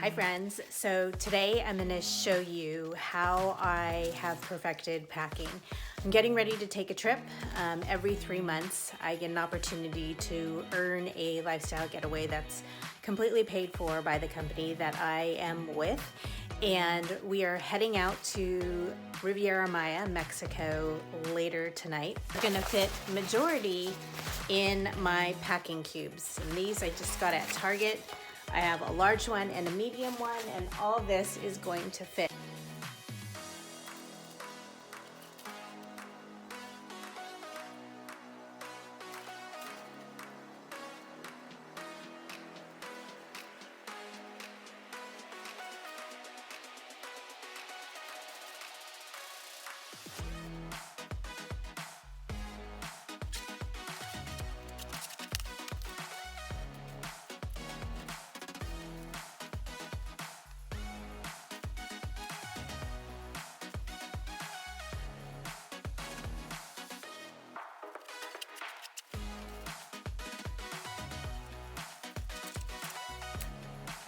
Hi friends, so today I'm going to show you how I have perfected packing. I'm getting ready to take a trip. Every 3 months I get an opportunity to earn a lifestyle getaway that's completely paid for by the company that I am with. And we are heading out to Riviera Maya, Mexico later tonight. We're gonna fit majority in my packing cubes. And these I just got at Target. I have a large one and a medium one, and all this is going to fit.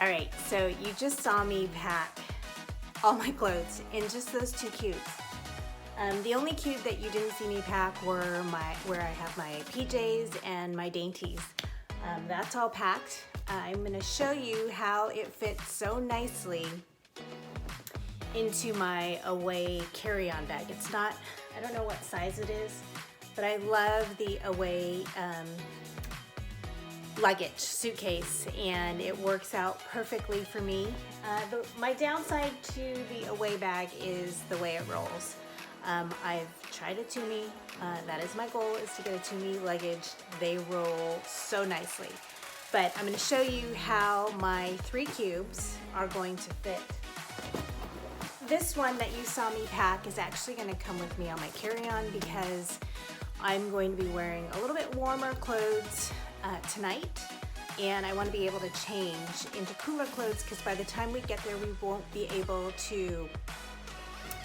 All right, so you just saw me pack all my clothes in just those 2 cubes. The only cube that you didn't see me pack were where I have my PJs and my dainties. That's all packed. I'm gonna show you how it fits so nicely into my away carry-on bag. It's not, I don't know what size it is, but I love the away luggage suitcase, and it works out perfectly for me. My downside to the away bag is the way it rolls. I've tried a Tumi. That is my goal, is to get a Tumi luggage. They roll so nicely. But I'm going to show you how my 3 cubes are going to fit. This one that you saw me pack is actually going to come with me on my carry-on because I'm going to be wearing a little bit warmer clothes tonight, and I want to be able to change into cooler clothes because by the time we get there we won't be able to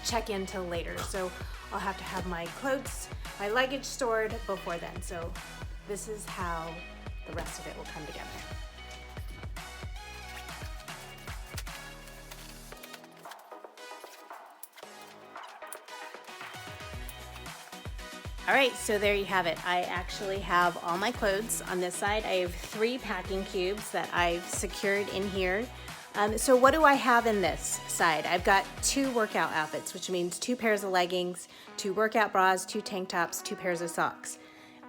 check in till later, so I'll have to have my clothes, my luggage stored before then. So this is how the rest of it will come together. All right, so there you have it. I actually have all my clothes on this side. I have 3 packing cubes that I've secured in here. So what do I have in this side? I've got 2 workout outfits, which means 2 pairs of leggings, 2 workout bras, 2 tank tops, 2 pairs of socks.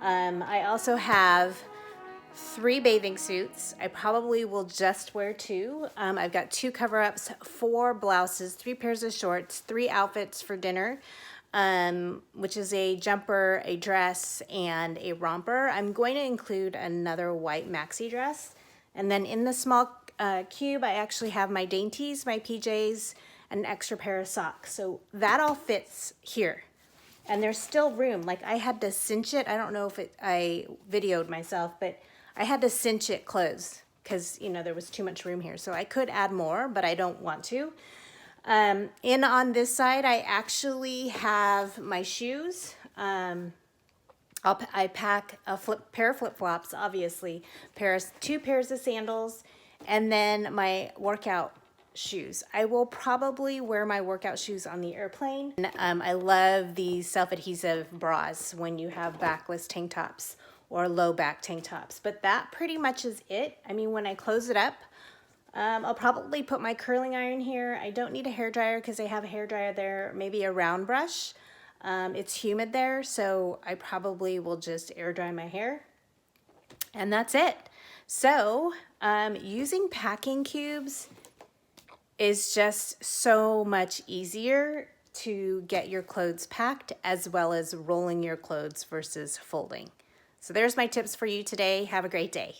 I also have 3 bathing suits. I probably will just wear 2. I've got 2 cover-ups, 4 blouses, 3 pairs of shorts, 3 outfits for dinner. Which is a jumper, a dress, and a romper. I'm going to include another white maxi dress. And then in the small cube, I actually have my dainties, my PJs, and an extra pair of socks. So that all fits here. And there's still room. Like, I had to cinch it. I don't know if I videoed myself, but I had to cinch it closed because, you know, there was too much room here. So I could add more, but I don't want to. In on this side, I actually have my shoes. I pack a pair of flip-flops, obviously, 2 pairs of sandals, and then my workout shoes. I will probably wear my workout shoes on the airplane. I love these self-adhesive bras when you have backless tank tops or low back tank tops. But that pretty much is it. I mean, when I close it up, I'll probably put my curling iron here. I don't need a hairdryer because I have a hairdryer there, maybe a round brush. It's humid there, so I probably will just air dry my hair. And that's it. So using packing cubes is just so much easier to get your clothes packed, as well as rolling your clothes versus folding. So there's my tips for you today. Have a great day.